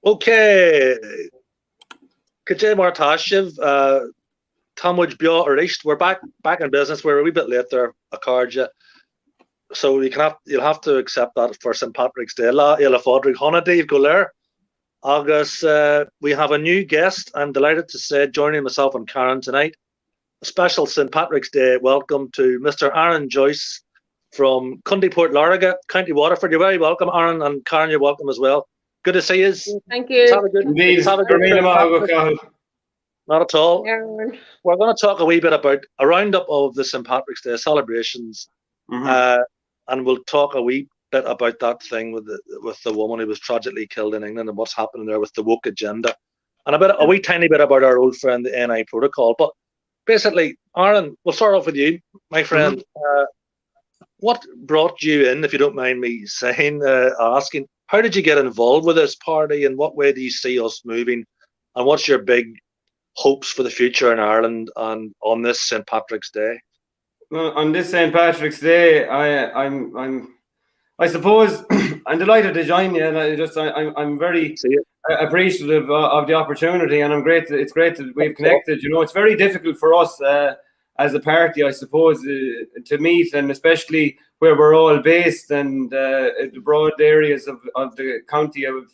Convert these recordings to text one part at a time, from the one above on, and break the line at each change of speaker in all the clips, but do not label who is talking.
Okay. Kajay Martashiv, Tamwich Bia Arish. We're back in business. We're a wee bit late there, Akarja. So you'll have to accept that for St. Patrick's Day. Lá Fhéile Pádraig Holiday Goler. August, we have a new guest. I'm delighted to say, joining myself and Karen tonight, a special St. Patrick's Day welcome to Mr. Aaron Joyce from Cundy Port Lariga, County Waterford. You're very welcome, Aaron, and Karen, you're welcome as well. Good to see you.
Thank you.
Have a good Not at all. Yeah. We're going to talk a wee bit about a roundup of the St. Patrick's Day celebrations, and we'll talk a wee bit about that thing with the woman who was tragically killed in England and what's happening there with the woke agenda, and a wee tiny bit about our old friend, the NI protocol. But basically, Aaron, we'll start off with you, my friend. What brought you in, if you don't mind me saying, asking, how did you get involved with this party, and what way do you see us moving, and what's your big hopes for the future in Ireland and on this St. Patrick's Day?
Well, on this St. Patrick's Day, I suppose I'm delighted to join you, and I'm very appreciative of the opportunity, and it's great that we've connected. You know, it's very difficult for us as a party, I suppose, to meet, and especially where we're all based, and the broad areas of the county of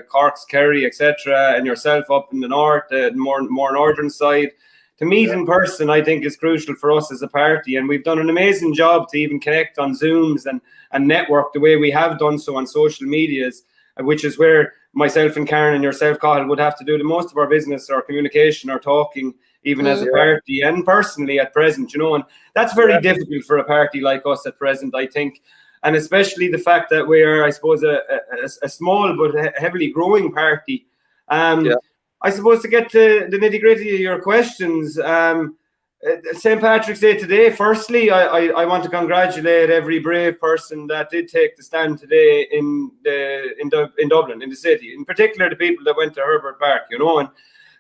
Cork's, Kerry, etc., and yourself up in the north, the more northern side. To meet in person, I think, is crucial for us as a party, and we've done an amazing job to even connect on Zooms and network the way we have done so on social medias, which is where myself and Karen and yourself, Cathal, would have to do the most of our business, our communication, our talking, even as a party and personally at present, you know, and that's very difficult for a party like us at present, I think, and especially the fact that we are, I suppose, a small but heavily growing party. I suppose to get to the nitty-gritty of your questions, St. Patrick's Day today, firstly, I want to congratulate every brave person that did take the stand today in Dublin, in the city, in particular the people that went to Herbert Park, you know, and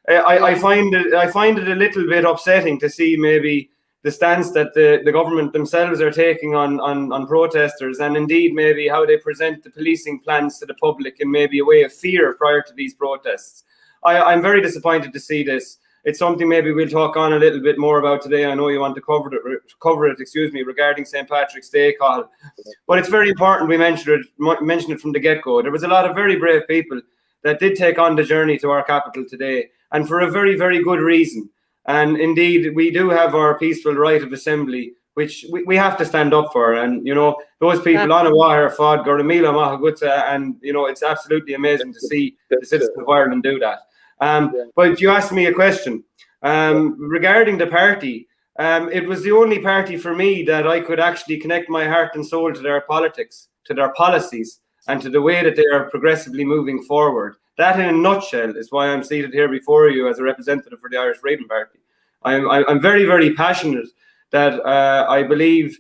I find it a little bit upsetting to see maybe the stance that the government themselves are taking on protesters, and indeed maybe how they present the policing plans to the public in maybe a way of fear prior to these protests. I'm very disappointed to see this. It's something maybe we'll talk on a little bit more about today. I know you want to cover it, regarding St. Patrick's Day, Cathal. But it's very important we mention it from the get-go. There was a lot of very brave people that did take on the journey to our capital today, and for a very, very good reason. And indeed, we do have our peaceful right of assembly, which we have to stand up for. And, you know, those people on a Wahir Fod, Goramila Mahagutsa, and, you know, it's absolutely amazing to see the citizens of Ireland do that. But you asked me a question regarding the party. It was the only party for me that I could actually connect my heart and soul to their politics, to their policies, and to the way that they are progressively moving forward. That, in a nutshell, is why I'm seated here before you as a representative for the Irish Freedom Party. I'm very, very passionate that I believe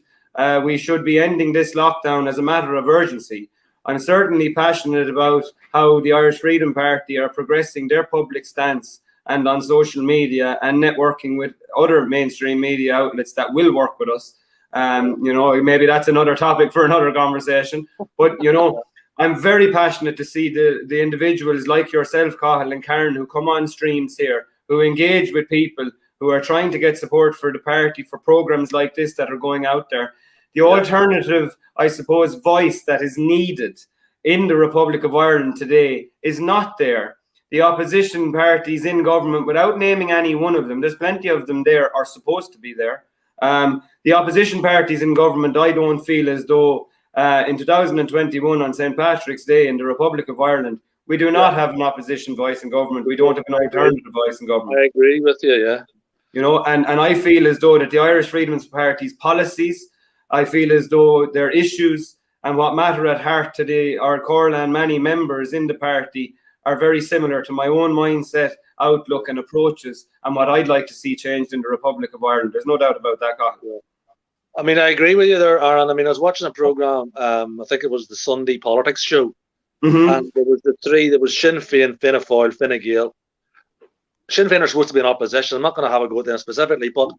we should be ending this lockdown as a matter of urgency. I'm certainly passionate about how the Irish Freedom Party are progressing their public stance and on social media and networking with other mainstream media outlets that will work with us. You know, maybe that's another topic for another conversation. But, you know, I'm very passionate to see the individuals like yourself, Cathal, and Karen, who come on streams here, who engage with people, who are trying to get support for the party, for programs like this that are going out there. The alternative, I suppose, voice that is needed in the Republic of Ireland today is not there. The opposition parties in government, without naming any one of them, there's plenty of them there, are supposed to be there. The opposition parties in government, I don't feel as though in 2021 on St. Patrick's Day in the Republic of Ireland, we do not have an opposition voice in government. We don't have an alternative voice in government.
I agree with you, yeah.
You know, and I feel as though that the Irish Freedom Party's policies, I feel as though their issues and what matter at heart to our Corla and many members in the party are very similar to my own mindset, outlook and approaches, and what I'd like to see changed in the Republic of Ireland. There's no doubt about that, Cathal.
I mean, I agree with you there, Aaron. I mean, I was watching a programme, I think it was the Sunday Politics Show, and there was the three, there was Sinn Féin, Fianna Fáil, Fine Gael. Sinn Féin are supposed to be in opposition. I'm not going to have a go at them specifically, but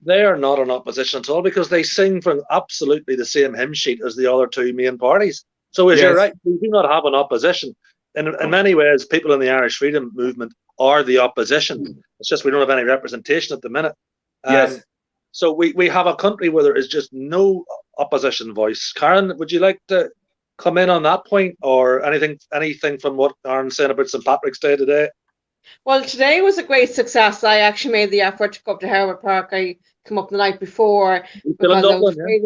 they are not in opposition at all because they sing from absolutely the same hymn sheet as the other two main parties. So as you're right, we do not have an opposition. in many ways, people in the Irish freedom movement are the opposition. It's just we don't have any representation at the minute.
Yes.
So we have a country where there is just no opposition voice. Karen, would you like to come in on that point, or anything from what Aaron's saying about St. Patrick's Day today?
Well, today was a great success. I actually made the effort to go up to Herwood Park. I come up the night before because I was afraid.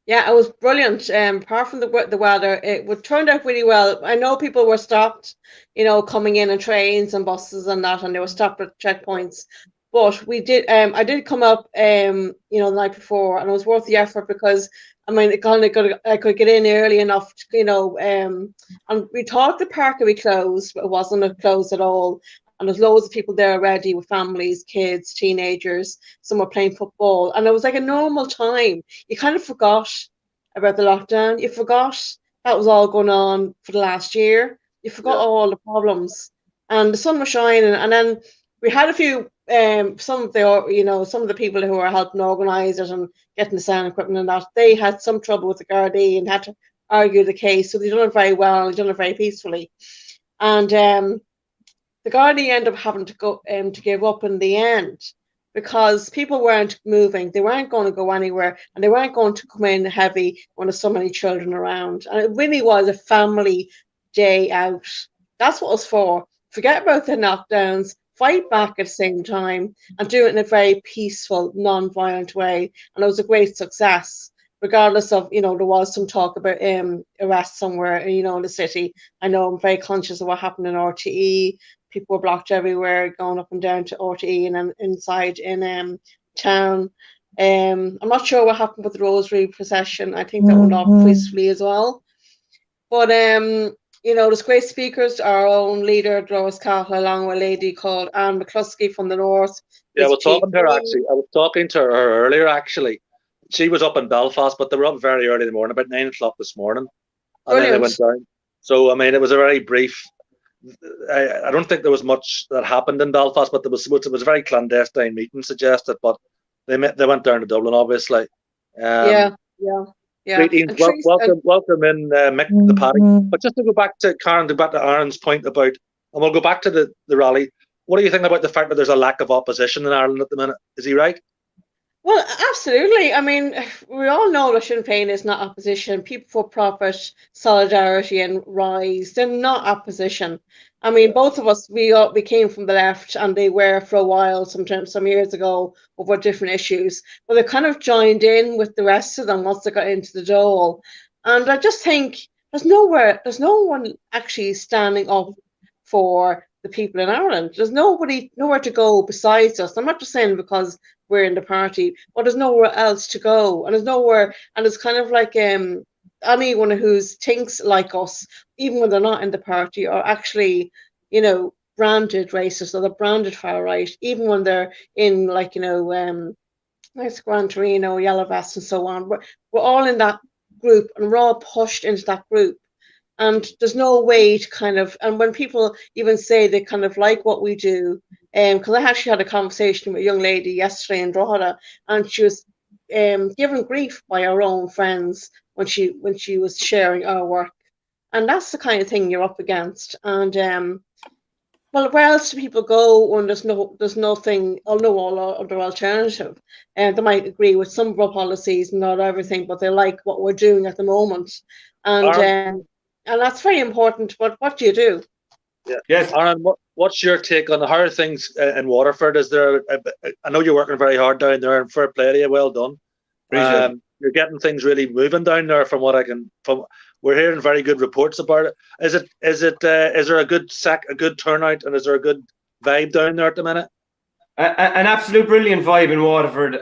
Yeah, it was brilliant. Apart from the weather, it turned out really well. I know people were stopped, coming in on trains and buses and that, and they were stopped at checkpoints. But we did. I did come up, the night before, and it was worth the effort because I could get in early enough, and we thought the park would be closed, but it wasn't closed at all. And there's loads of people there already with families, kids, teenagers. Some were playing football, and it was like a normal time. You kind of forgot about the lockdown. You forgot that was all going on for the last year. You forgot all the problems, and the sun was shining. And then we had a few. Some of the people who were helping organise it and getting the sound equipment and that, they had some trouble with the Gardaí and had to argue the case. So they done it very well. They done it very peacefully, and the Gardaí ended up having to go to give up in the end because people weren't moving. They weren't going to go anywhere, and they weren't going to come in heavy when there's so many children around. And it really was a family day out. That's what it was for. Forget about the knockdowns. Fight back at the same time and do it in a very peaceful, non-violent way. And it was a great success, regardless of, there was some talk about arrests somewhere, in the city. I know I'm very conscious of what happened in RTE. People were blocked everywhere, going up and down to RTE and then inside in town. I'm not sure what happened with the Rosary procession. I think that went off peacefully as well. But there's great speakers. Our own leader, Dolores Cahill, along with a lady called Anne McCluskey from the north.
Yeah, I was talking to her actually. I was talking to her earlier actually. She was up in Belfast, but they were up very early in the morning, about 9 o'clock this morning. And then they went down. So, it was a very brief. I don't think there was much that happened in Belfast, but it was a very clandestine meeting suggested. But they went down to Dublin, obviously.
Yeah.
Greetings, welcome in, Mick the Paddy. But just to go back to Karen, to go back to Aaron's point about, and we'll go back to the rally. What do you think about the fact that there's a lack of opposition in Ireland at the minute? Is he right?
Well, absolutely. We all know that Sinn Féin is not opposition. People for Profit, Solidarity and Rise, they're not opposition. Both of us, we came from the left, and they were for a while, some years ago, over different issues. But they kind of joined in with the rest of them once they got into the Dáil. And I just think there's no one actually standing up for the people in Ireland. There's nowhere to go besides us. I'm not just saying because we're in the party, but there's nowhere else to go, and it's kind of like anyone who thinks like us, even when they're not in the party, are actually branded racist, or they're branded far right, even when they're in nice Gran Torino, Yellow Vest and so on. We're all in that group, and we're all pushed into that group. And there's no way to and when people even say they kind of like what we do, because I actually had a conversation with a young lady yesterday in Drogheda, and she was given grief by her own friends when she was sharing our work. And that's the kind of thing you're up against. And well, where else do people go when there's nothing, or no other alternative? And they might agree with some of our policies and not everything, but they like what we're doing at the moment. And that's very important. But what do you do?
Yeah. Yes. Aaron, what's your take on how are things in Waterford? Is there? I know you're working very hard down there, and fair play to you. Well done. You're getting things really moving down there. We're hearing very good reports about it. Is there a good turnout, and is there a good vibe down there at the minute?
An absolute brilliant vibe in Waterford.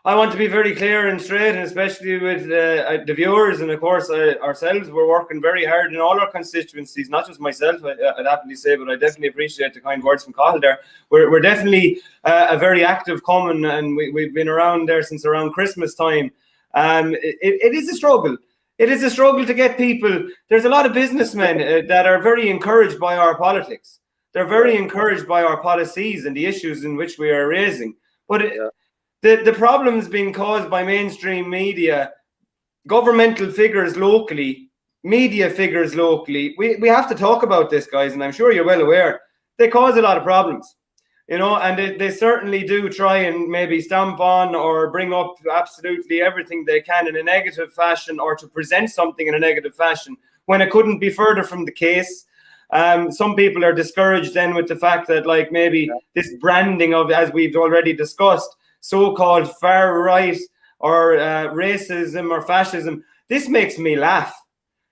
I want to be very clear and straight, and especially with the viewers and of course ourselves. We're working very hard in all our constituencies, not just myself, I'd happily say, but I definitely appreciate the kind words from Cahill there. We're definitely a very active common, and we've been around there since around Christmas time. It is a struggle. It is a struggle to get people. There's a lot of businessmen that are very encouraged by our politics. They're very encouraged by our policies and the issues in which we are raising. But the problems being caused by mainstream media, governmental figures locally, media figures locally, we have to talk about this, guys, and I'm sure you're well aware, they cause a lot of problems. You know, and they certainly do try and maybe stamp on or bring up absolutely everything they can in a negative fashion, or to present something in a negative fashion when it couldn't be further from the case. Some people are discouraged then with the fact that, like, maybe this branding of, as we've already discussed, so-called far right or racism or fascism, this makes me laugh.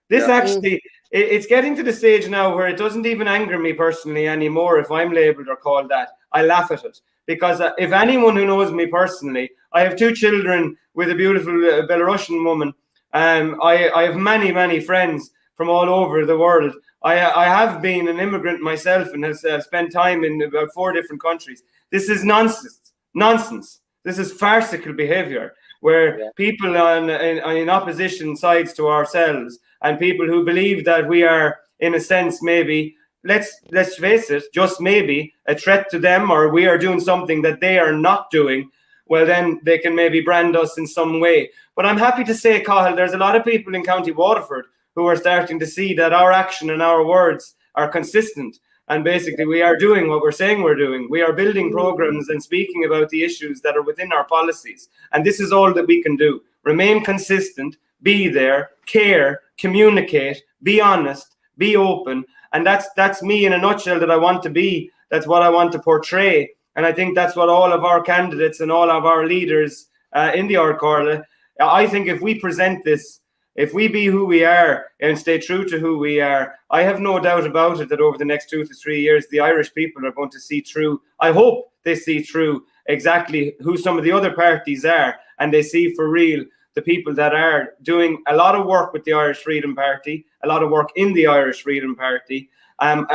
This actually, it's getting to the stage now where it doesn't even anger me personally anymore if I'm labelled or called that. I laugh at it, because if anyone who knows me personally, I have 2 children with a beautiful Belarusian woman. I have many friends from all over the world. I have been an immigrant myself and have spent time in about 4 different countries. This is nonsense. This is farcical behaviour, where people in opposition sides to ourselves, and people who believe that we are, in a sense, maybe, let's face it, just maybe a threat to them, or we are doing something that they are not doing, well, then they can maybe brand us in some way. But I'm happy to say, Cathal, there's a lot of people in County Waterford who are starting to see that our action and our words are consistent. And basically, we are doing what we're saying we're doing. We are building programs and speaking about the issues that are within our policies. And this is all that we can do. Remain consistent, be there, care, communicate, be honest, be open. And that's me in a nutshell that I want to be. That's what I want to portray. And I think that's what all of our candidates and all of our leaders in the Ard Comhairle, I think if we present this, if we be who we are and stay true to who we are, I have no doubt about it that over the next 2 to 3 years, the Irish people are going to see through. I hope they see through exactly who some of the other parties are, and they see for real the people that are doing a lot of work with the Irish Freedom Party, a lot of work in the Irish Freedom Party,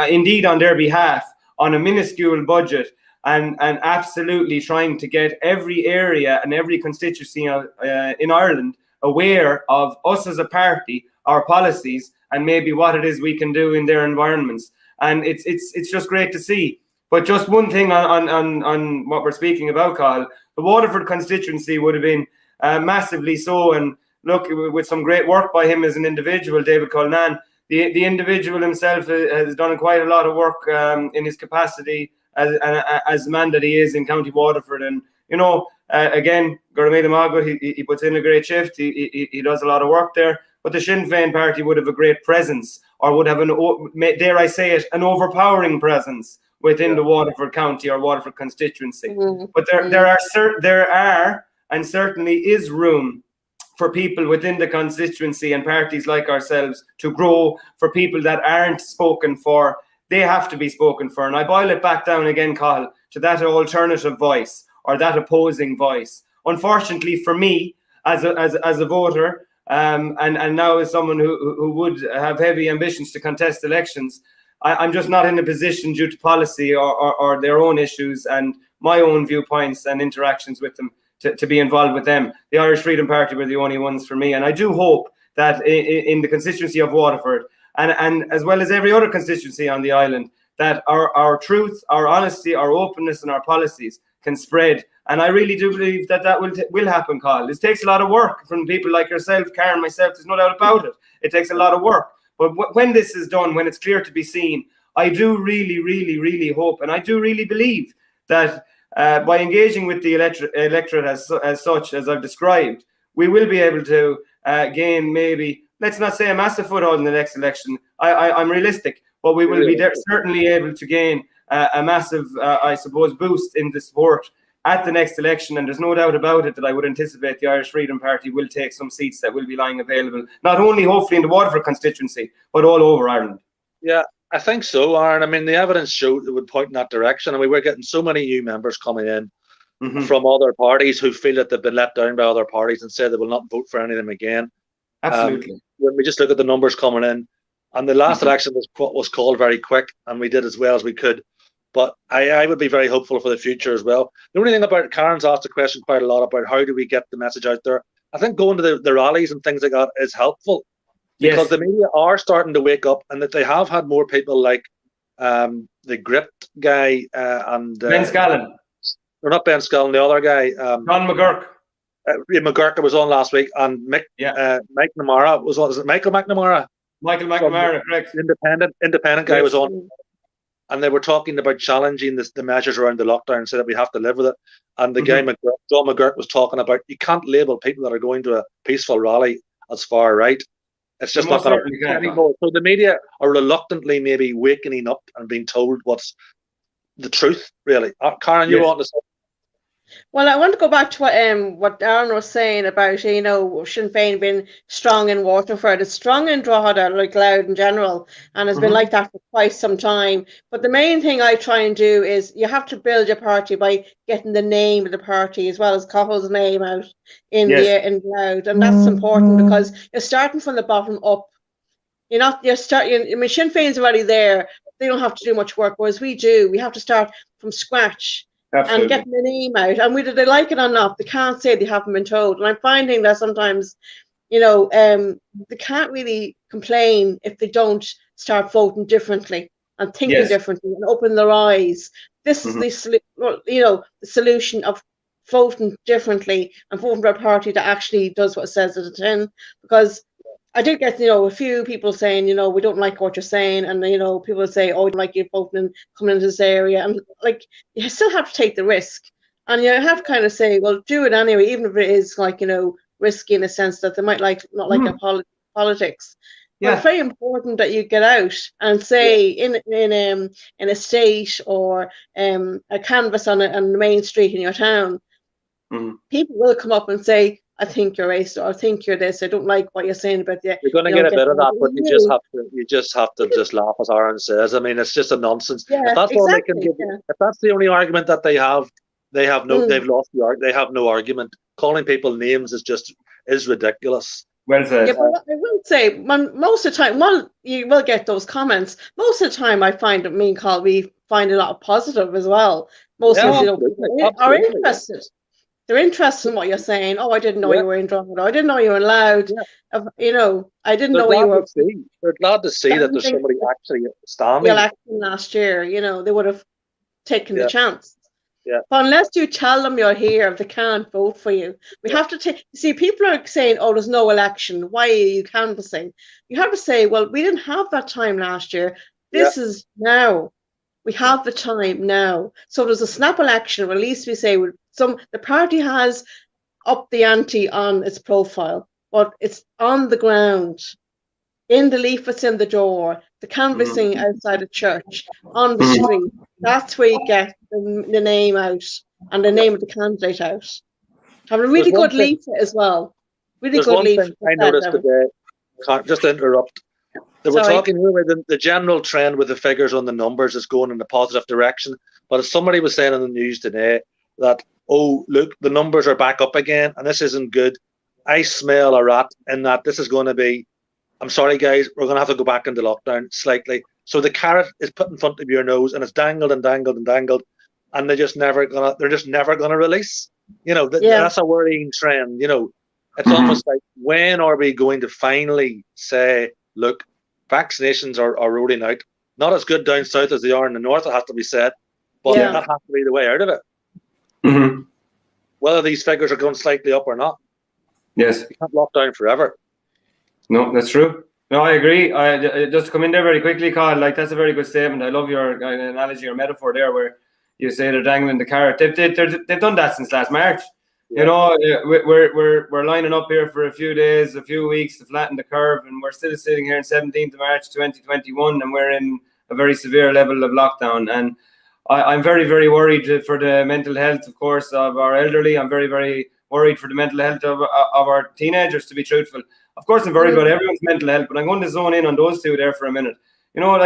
indeed on their behalf, on a minuscule budget, and absolutely trying to get every area and every constituency in Ireland aware of us as a party, our policies, and maybe what it is we can do in their environments. And it's just great to see. But just one thing on what we're speaking about, Cathal, the Waterford constituency would have been massively so, and look, with some great work by him as an individual, David Cullinan, the individual himself has done quite a lot of work in his capacity as man that he is in County Waterford. And, you know, again, Gormeda Magwood, he puts in a great shift. He does a lot of work there. But the Sinn Féin party would have a great presence, or would have dare I say it, an overpowering presence within the Waterford County or Waterford constituency. But there are and certainly is room for people within the constituency and parties like ourselves to grow, for people that aren't spoken for. They have to be spoken for. And I boil it back down again, Cathal, to that alternative voice or that opposing voice. Unfortunately for me, as a voter, and now as someone who would have heavy ambitions to contest elections, I'm just not in a position, due to policy or their own issues and my own viewpoints and interactions with them, to be involved with them. The Irish Freedom Party were the only ones for me. And I do hope that in the constituency of Waterford, and as well as every other constituency on the island, that our truth, our honesty, our openness and our policies can spread. And I really do believe that will happen, Cathal. This takes a lot of work from people like yourself, Karen, myself. There's no doubt about it. It takes a lot of work. But when this is done, when it's clear to be seen, I do really hope, and I do really believe that by engaging with the electorate as such, as I've described, we will be able to gain, maybe, let's not say a massive foothold in the next election. I'm realistic, but we will be certainly able to gain a massive, I suppose, boost in the support at the next election. And there's no doubt about it that I would anticipate the Irish Freedom Party will take some seats that will be lying available, not only hopefully in the Waterford constituency, but all over Ireland.
Yeah, I think so, Aaron. I mean, the evidence showed it would point in that direction. I mean, we're getting so many new members coming in from other parties who feel that they've been let down by other parties and say they will not vote for any of them again.
Absolutely.
When we just look at the numbers coming in, and the last election was called very quick, and we did as well as we could. But I would be very hopeful for the future as well. The only thing about, Karen's asked the question quite a lot about how do we get the message out there. I think going to the rallies and things like that is helpful, because the media are starting to wake up, and that they have had more people like the Gripped guy and
Ben Scallon.
Or not Ben Scallon, the other guy.
John McGurk.
McGurk was on last week, and Mike McNamara was it Michael McNamara?
Michael McNamara, correct.
Independent guy was on, and they were talking about challenging the measures around the lockdown, and said that we have to live with it. And the guy, John McGurk, was talking about you can't label people that are going to a peaceful rally as far right. It's just not going to anymore. So the media are reluctantly maybe wakening up and being told what's the truth, really. Karen, you want to say?
Well, I want to go back to what Darren was saying about, Sinn Féin being strong in Waterford. It's strong in Drogheda, like Louth in general, and has been like that for quite some time. But the main thing I try and do is you have to build your party by getting the name of the party as well as Cahill's name out in Louth, and that's important because you're starting from the bottom up. I mean, Sinn Féin's already there. They don't have to do much work, whereas we do. We have to start from scratch. Absolutely. And getting the name out, and whether they like it or not, they can't say they haven't been told. And I'm finding that sometimes, they can't really complain if they don't start voting differently and thinking differently and open their eyes. This is the solution of voting differently and voting for a party that actually does what it says at the tin. Because I did get, a few people saying, we don't like what you're saying. And, people say, oh, I don't like you voting and coming into this area. And, you still have to take the risk. And you have to kind of say, well, do it anyway, even if it is, risky in a sense that they might not like your politics. Yeah. But it's very important that you get out and say in a state or a canvas on the main street in your town, people will come up and say, I think you're racist, or I think you're this. I don't like what you're saying about that.
You're going to get a bit of that, but you just have to just laugh, as Aaron says. I mean, it's just a nonsense. Yeah, if that's all they can give, if that's the only argument that they have no. They've lost the argument. They have no argument. Calling people names is ridiculous.
Well said.
Yeah, but I will say, most of the time, you will get those comments. Most of the time, I find that me and Carl, we find a lot of positive as well. Most of us, are interested. They're interested in what you're saying. Oh, I didn't know you were in Drogheda. I didn't know you were in Louth. Yeah. I didn't know you were.
They're glad to see that there's somebody actually standing.
The election last year, they would have taken the chance.
Yeah.
But unless you tell them you're here, they can't vote for you. We have to see, people are saying, oh, there's no election. Why are you canvassing? You have to say, well, we didn't have that time last year. This is now. We have the time now. So there's a snap election, or at least we say the party has upped the ante on its profile, but it's on the ground, in the leaflets in the door, the canvassing outside the church, on the street. That's where you get the name out and the name of the candidate out. Have a really good leaflet as well. Really good leaflet.
I noticed today, just to interrupt. They were talking here about the general trend with the figures on the numbers is going in a positive direction. But as somebody was saying in the news today that, oh, look, the numbers are back up again and this isn't good. I smell a rat in that this is going to be, I'm sorry, guys, we're going to have to go back into lockdown slightly. So the carrot is put in front of your nose and it's dangled and dangled and dangled. And they're just never going to release. That's a worrying trend. It's almost like, when are we going to finally say, look, vaccinations are rolling out. Not as good down south as they are in the north, it has to be said, but that has to be the way out of it. Whether these figures are going slightly up or not.
Yes.
You can't lock down forever.
No, that's true. No, I agree. Just to come in there very quickly, Carl, that's a very good statement. I love your analogy or metaphor there where you say they're dangling the carrot. They've done that since last March. Yeah. We're lining up here for a few days, a few weeks to flatten the curve, and we're still sitting here on 17th of March 2021, and we're in a very severe level of lockdown. And I'm very, very worried for the mental health, of course, of our elderly. I'm very, very worried for the mental health of our teenagers, to be truthful. Of course, I'm worried about everyone's mental health, but I'm going to zone in on those two there for a minute.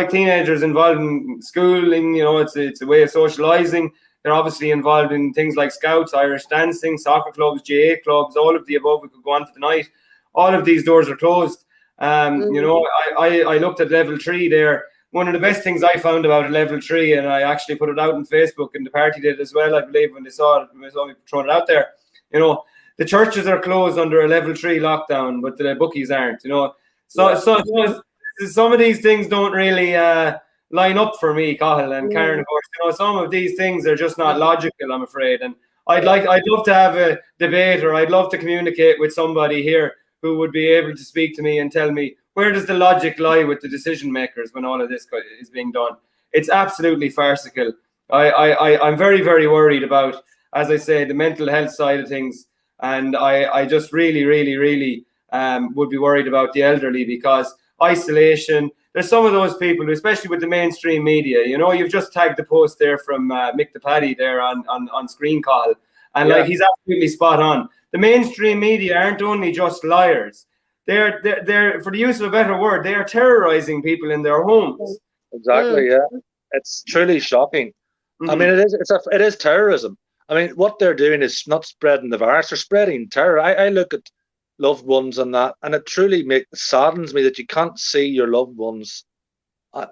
Teenagers involved in schooling, it's a way of socializing. They're obviously involved in things like Scouts, Irish dancing, soccer clubs, GA clubs, all of the above. We could go on for the night. All of these doors are closed. I looked at level 3 there. One of the best things I found about level 3, and I actually put it out on Facebook, and the party did as well, I believe, when they saw me throwing it out there. The churches are closed under a level 3 lockdown, but the bookies aren't. So some of these things don't really line up for me, Cahill and Karen. Of course, some of these things are just not logical, I'm afraid. And I'd love to have a debate, or I'd love to communicate with somebody here who would be able to speak to me and tell me where does the logic lie with the decision makers when all of this is being done? It's absolutely farcical. I'm very, very worried about, as I say, the mental health side of things, and I just really, really, really would be worried about the elderly, because isolation. There's some of those people, especially with the mainstream media. You know, you've just tagged the post there from Mick the Paddy there on Screen Call, and like, he's absolutely spot on. The mainstream media aren't only just liars. They're, for the use of a better word, they are terrorizing people in their homes.
Exactly. Yeah, it's truly shocking. I mean, it is terrorism. I mean, what they're doing is not spreading the virus; they're spreading terror. I look at loved ones and that, and it truly saddens me that you can't see your loved ones.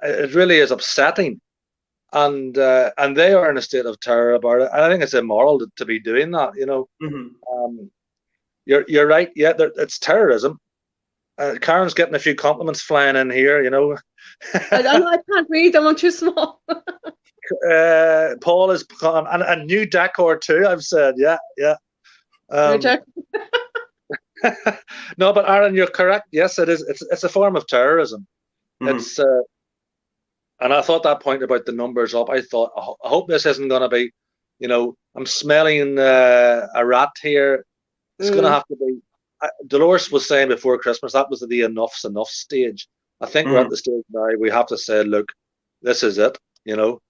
It really is upsetting, and they are in a state of terror about it. And I think it's immoral to be doing that. You know, you're right. Yeah, it's terrorism. Karen's getting a few compliments flying in here. You know,
I can't read them. I'm too small.
Paul is and new decor too. I've said, yeah. No, but Aaron, you're correct. Yes, it is. It's a form of terrorism. It's and I thought that point about the numbers up. I thought, I hope this isn't going to be, you know, I'm smelling a rat here. It's going to have to be. Dolores was saying before Christmas that was the enough's enough stage. I think we're at the stage now we have to say, look, this is it. You know,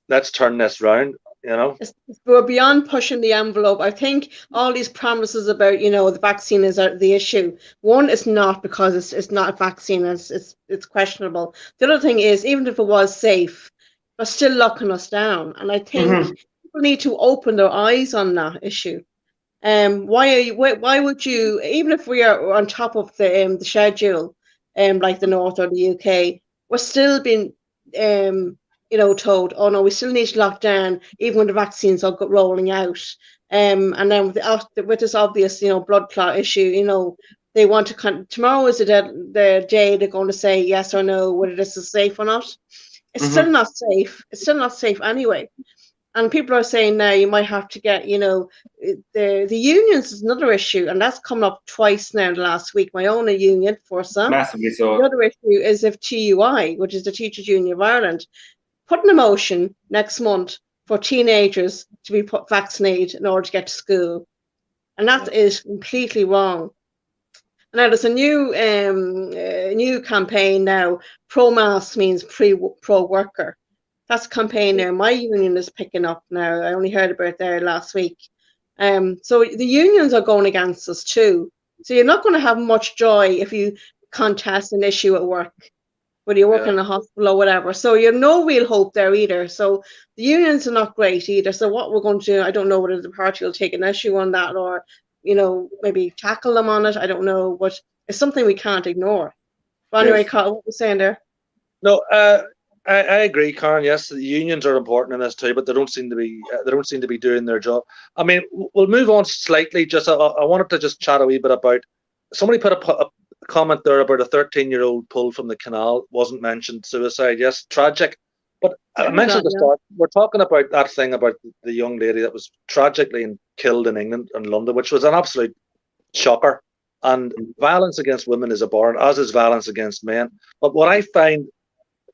let's turn this round. You know,
we're beyond pushing the envelope. I think all these promises about, you know, the vaccine is the issue. One, it's not, because it's not a vaccine. It's questionable. The other thing is, even if it was safe, they're still locking us down. And I think people need to open their eyes on that issue. Why would you, even if we are on top of the schedule, like the North or the UK, we're still being you know, told, oh no, we still need to lock down even when the vaccines are rolling out. And then with this obvious, you know, blood clot issue, you know, they want to tomorrow is the day they're going to say yes or no whether this is safe or not. It's still not safe. It's still not safe anyway. And people are saying now you might have to get, you know, the unions is another issue, and that's come up twice now in the last week. My own union, FORSA.
Massively so.
The other issue is if TUI, which is the Teachers Union of Ireland, putting a motion next month for teenagers to be vaccinated in order to get to school. And that is completely wrong. And now there's a new campaign now. Pro-mask means pro-worker. That's a campaign now. My union is picking up now. I only heard about it there last week. So the unions are going against us too. So you're not going to have much joy if you contest an issue at work, whether you're working in a hospital or whatever. So you have no real hope there either. So the unions are not great either. So what we're going to do, I don't know whether the party will take an issue on that or, you know, maybe tackle them on it. I don't know, but it's something we can't ignore. But anyway, Carl, what were you saying there?
No, I agree, Karen. Yes, the unions are important in this too, but they don't seem to be doing their job. I mean, we'll move on slightly. Just I wanted to just chat a wee bit about. Somebody put a comment there about a 13-year-old pulled from the canal. Wasn't mentioned. Suicide. Yes, tragic. But I mentioned at the start. We're talking about that thing about the young lady that was tragically killed in England and London, which was an absolute shocker. And violence against women is abhorrent, as is violence against men. But what I find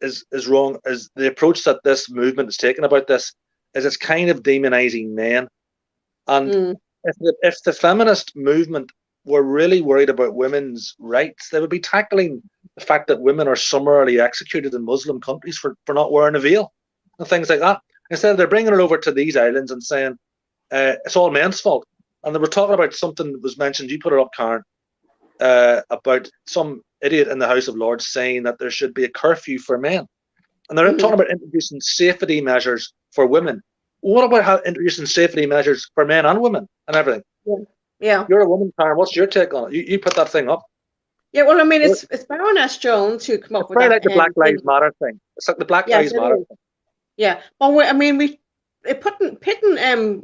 is wrong is the approach that this movement is taking about this is it's kind of demonizing men. And if the feminist movement were really worried about women's rights, they would be tackling the fact that women are summarily executed in Muslim countries for not wearing a veil and things like that. Instead, they're bringing it over to these islands and saying it's all men's fault. And they were talking about something that was mentioned, you put it up, Karen, about some idiot in the House of Lords saying that there should be a curfew for men. And they're talking about introducing safety measures for women. What about introducing safety measures for men and women and everything?
Yeah.
You're a woman, Karen. What's your take on it? You put that thing up.
Yeah, well, I mean, it's Baroness Jones who come up with that.
It's like the Black Lives Matter thing. It's like the Black Lives Matter thing.
Yeah. Well, I mean, pitting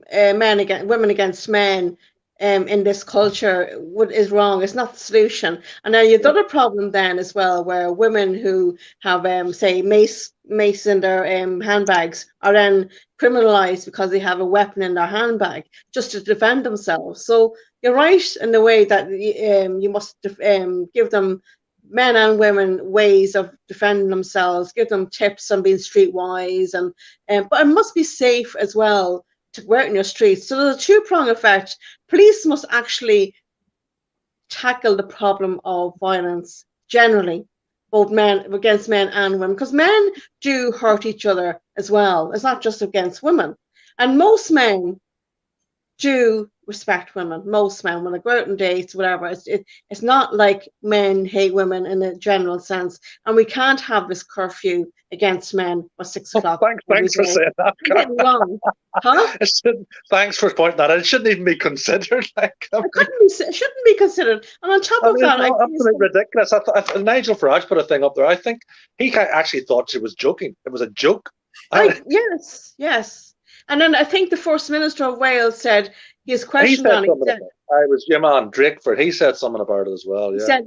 women against men in this culture is wrong. It's not the solution. And now you've got a problem then as well, where women who have say mace in their handbags are then criminalized because they have a weapon in their handbag just to defend themselves. So you're right in the way that you must give them men and women ways of defending themselves, give them tips on being streetwise, but it must be safe as well to go out in your streets. So there's a two-prong effect. Police must actually tackle the problem of violence generally, both men against men and women, because men do hurt each other as well. It's not just against women. And most men do respect women. Most men, when they go out on dates, whatever, it's not like men hate women in a general sense. And we can't have this curfew against men at 6 o'clock.
Thanks for saying that.
Wrong. Huh?
Thanks for pointing that out. It shouldn't even be considered.
It shouldn't be considered. And on top of that,
absolutely ridiculous. Nigel Farage put a thing up there. I think he actually thought she was joking. It was a joke.
Yes. And then I think the First Minister of Wales said his question on it.
I was your man Drakeford. He said something about it as well. Yeah.
He said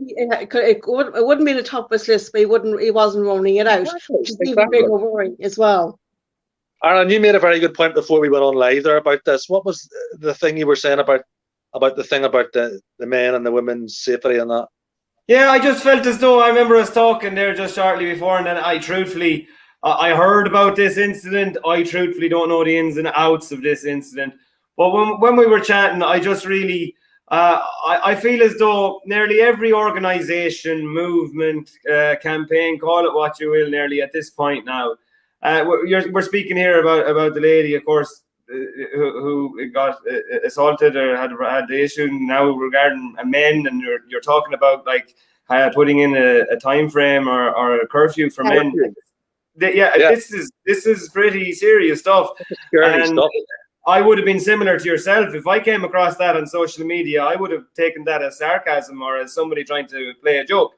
it wouldn't be the top of his list, but he wasn't rolling it out, which is even bigger worry as well.
Aaron, you made a very good point before we went on live there about this. What was the thing you were saying about the men and the women's safety and that?
Yeah, I just felt as though I remember us talking there just shortly before, and then I heard about this incident. I truthfully don't know the ins and outs of this incident. But when we were chatting, I just really, I feel as though nearly every organisation, movement, campaign, call it what you will, nearly at this point now, we're speaking here about the lady, of course, who got assaulted or had the issue now regarding men, and you're talking about like putting in a time frame or a curfew for men. This is pretty serious stuff.
Scary stuff.
I would have been similar to yourself. If I came across that on social media, I would have taken that as sarcasm or as somebody trying to play a joke.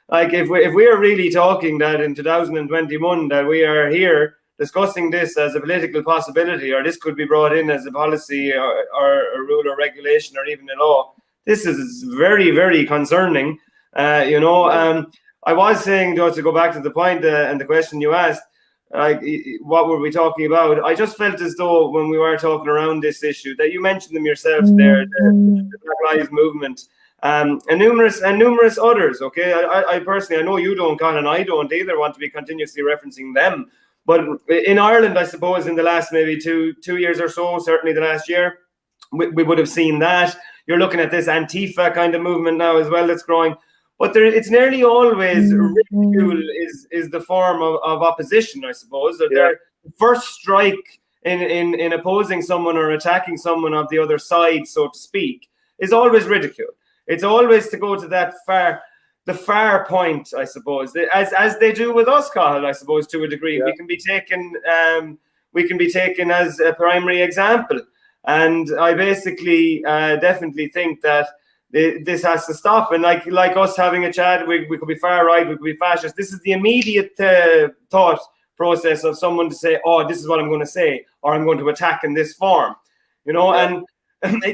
Like if we are really talking that in 2021 that we are here discussing this as a political possibility, or this could be brought in as a policy or a rule or regulation or even a law, this is very, very concerning. I was saying, Joe, to go back to the point and the question you asked, like, what were we talking about? I just felt as though when we were talking around this issue that you mentioned them yourself there, the Black Lives Movement, and numerous others. Okay, I personally, I know you don't, Colin, and I don't either want to be continuously referencing them. But in Ireland, I suppose in the last maybe two years or so, certainly the last year, we would have seen that. You're looking at this Antifa kind of movement now as well that's growing. But it's nearly always ridicule is the form of opposition, I suppose. Their first strike in opposing someone or attacking someone of the other side, so to speak, is always ridicule. It's always to go to the far point, I suppose, as they do with us, Cathal, I suppose, to a degree. We can be taken as a primary example. And I basically definitely think that this has to stop. And like us having a chat, we could be far right, we could be fascist. This is the immediate thought process of someone to say, oh, this is what I'm going to say, or I'm going to attack in this form, and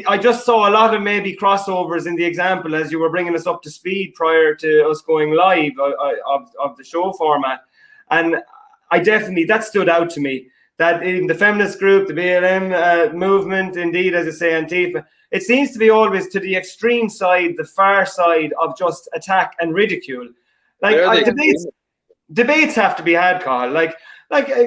I just saw a lot of maybe crossovers in the example as you were bringing us up to speed prior to us going live of the show format. And that stood out to me, that in the feminist group, the BLM movement, indeed, as I say, Antifa, it seems to be always to the extreme side, the far side of just attack and ridicule. Like debates have to be had, Carl. Like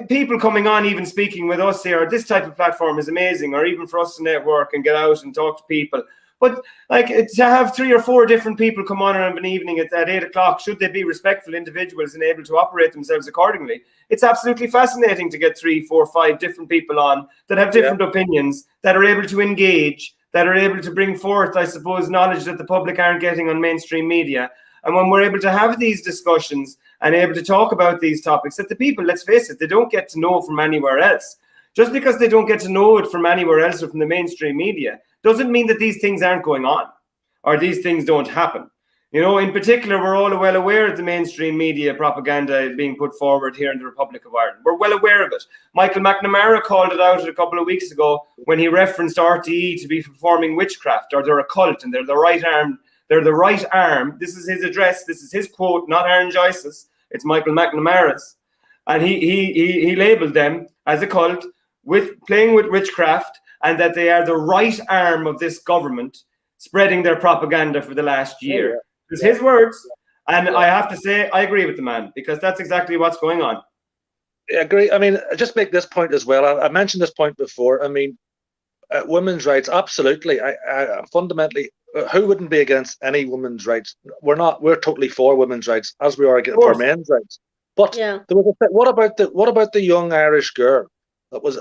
people coming on, even speaking with us here, this type of platform is amazing, or even for us to network and get out and talk to people. But like to have 3 or 4 different people come on around an evening at 8 o'clock, should they be respectful individuals and able to operate themselves accordingly? It's absolutely fascinating to get 3, 4, 5 different people on that have different opinions, that are able to engage, that are able to bring forth, I suppose, knowledge that the public aren't getting on mainstream media. And when we're able to have these discussions and able to talk about these topics that the people, let's face it, they don't get to know from anywhere else. Just because they don't get to know it from anywhere else or from the mainstream media doesn't mean that these things aren't going on or these things don't happen. In particular, we're all well aware of the mainstream media propaganda being put forward here in the Republic of Ireland. We're well aware of it. Michael McNamara called it out a couple of weeks ago when he referenced RTE to be performing witchcraft, or they're a cult and they're the right arm. They're the right arm. This is his address. This is his quote, not Aaron Joyce's. It's Michael McNamara's. And he labelled them as a cult with playing with witchcraft, and that they are the right arm of this government spreading their propaganda for the last year. It's his words. And I have to say, I agree with the man, because that's exactly what's going on.
I agree. I mean, just make this point as well. I mentioned this point before. I mean, women's rights, absolutely. I fundamentally, who wouldn't be against any women's rights? We're not. We're totally for women's rights, as we are for men's rights. But there was what about the young Irish girl that was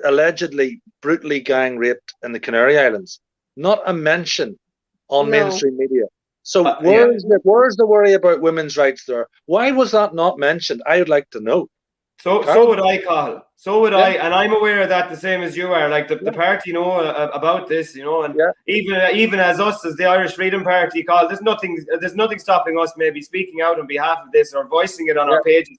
allegedly brutally gang raped in the Canary Islands? Not a mention on mainstream media. So where's the worry about women's rights there? Why was that not mentioned? I would like to know.
So would I, Cathal. So would I, and I'm aware of that the same as you are. Like the party know about this, and even as us, as the Irish Freedom Party, Cathal, there's nothing stopping us maybe speaking out on behalf of this or voicing it on our pages.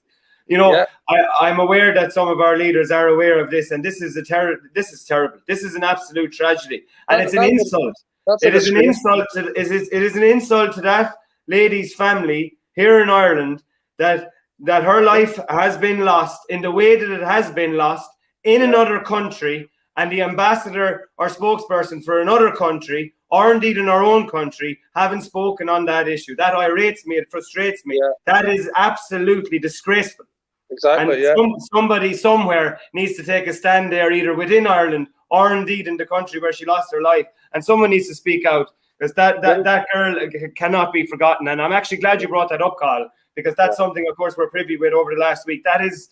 I'm aware that some of our leaders are aware of this, and this is terrible. This is an absolute tragedy, and it's an insult. It is an insult. It is an insult to that lady's family here in Ireland that her life has been lost in the way that it has been lost in another country, and the ambassador or spokesperson for another country, or indeed in our own country, haven't spoken on that issue. That irates me. It frustrates me. That is absolutely disgraceful.
Exactly.
And somebody somewhere needs to take a stand there, either within Ireland or indeed in the country where she lost her life. And someone needs to speak out, because that girl cannot be forgotten. And I'm actually glad you brought that up, Carl, because that's something, of course, we're privy with over the last week. That is,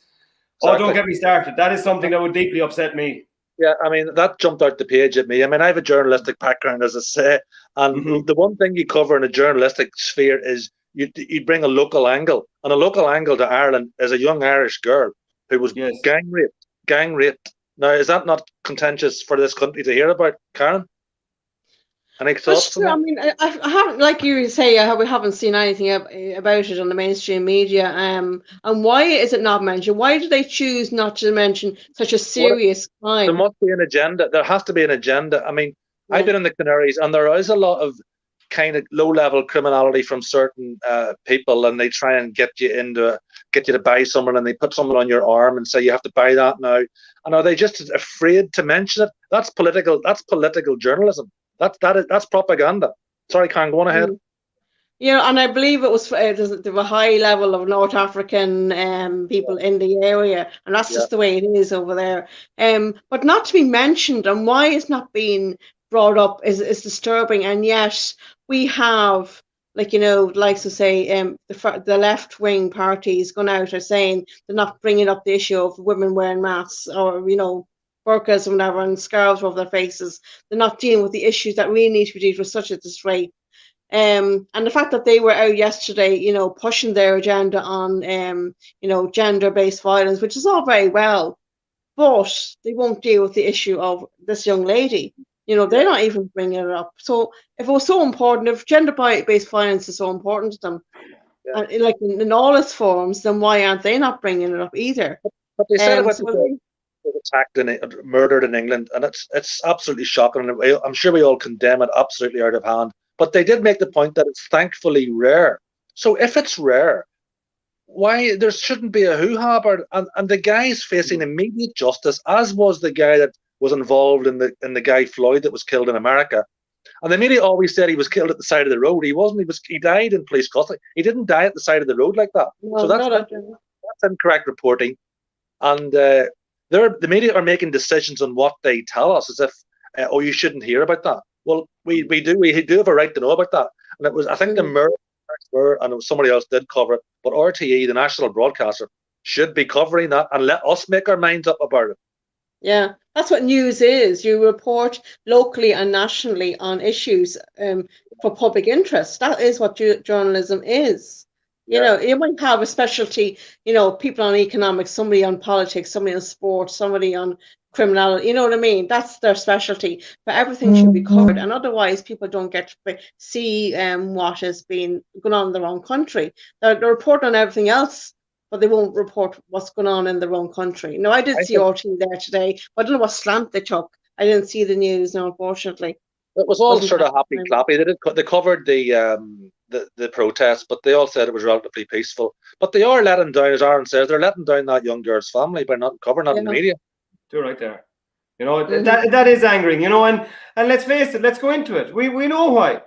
don't get me started. That is something that would deeply upset me.
Yeah, I mean, that jumped out the page at me. I mean, I have a journalistic background, as I say, and the one thing you cover in a journalistic sphere is you bring a local angle. And a local angle to Ireland is a young Irish girl who was gang raped. Now, is that not contentious for this country to hear about, Karen? Any thoughts on that?
I mean, I haven't, like you say, we haven't seen anything about it on the mainstream media. And why is it not mentioned? Why do they choose not to mention such a serious crime?
There must be an agenda. There has to be an agenda. I mean, I've been in the Canaries, and there is a lot of kind of low-level criminality from certain people, and they try and get you to buy someone, and they put someone on your arm and say you have to buy that now. And are they just afraid to mention it? That's political journalism. That's propaganda. Sorry, Karen, go on ahead.
And I believe it was there was a high level of North African people in the area, and that's just the way it is over there. But not to be mentioned, and why it's not being brought up is disturbing. And yet we have, like to say, the left wing parties gone out are saying they're not bringing up the issue of women wearing masks or burqas and whatever, and scarves over their faces. They're not dealing with the issues that really need to be dealt with, such as this rape. And the fact that they were out yesterday, pushing their agenda on, gender-based violence, which is all very well, but they won't deal with the issue of this young lady. They're not even bringing it up. So if it was so important, if gender-based violence is so important to them, like in all its forms, then why aren't they not bringing it up either?
But they said about attacked and murdered in England, and it's absolutely shocking. And I'm sure we all condemn it absolutely out of hand. But they did make the point that it's thankfully rare. So if it's rare, why there shouldn't be a hoo-ha about it? And the guy's facing immediate justice, as was the guy that was involved in the Guy Floyd that was killed in America. And the media always said he was killed at the side of the road. He wasn't. He died in police custody. He didn't die at the side of the road like that.
No,
so that's incorrect reporting. And the media are making decisions on what they tell us, as if, you shouldn't hear about that. Well, we do have a right to know about that. And it was, I think, the murder were, and somebody else did cover it, but RTE, the national broadcaster, should be covering that and let us make our minds up about it.
Yeah, that's what news is. You report locally and nationally on issues for public interest. That is what journalism is. You might have a specialty, people on economics, somebody on politics, somebody on sports, somebody on criminality, you know what I mean? That's their specialty. But everything should be covered, and otherwise people don't get to see what has been going on in their own country. They report on everything else, but they won't report what's going on in their own country. Now, I did see RT there today, but I don't know what slant they took. I didn't see the news, now, unfortunately.
It was all sort of happy clappy. They covered the protests, but they all said it was relatively peaceful. But they are letting down, as Aaron says, they're letting down that young girl's family by not covering that in the media.
Do right there. That is angering. And let's face it. Let's go into it. We know why.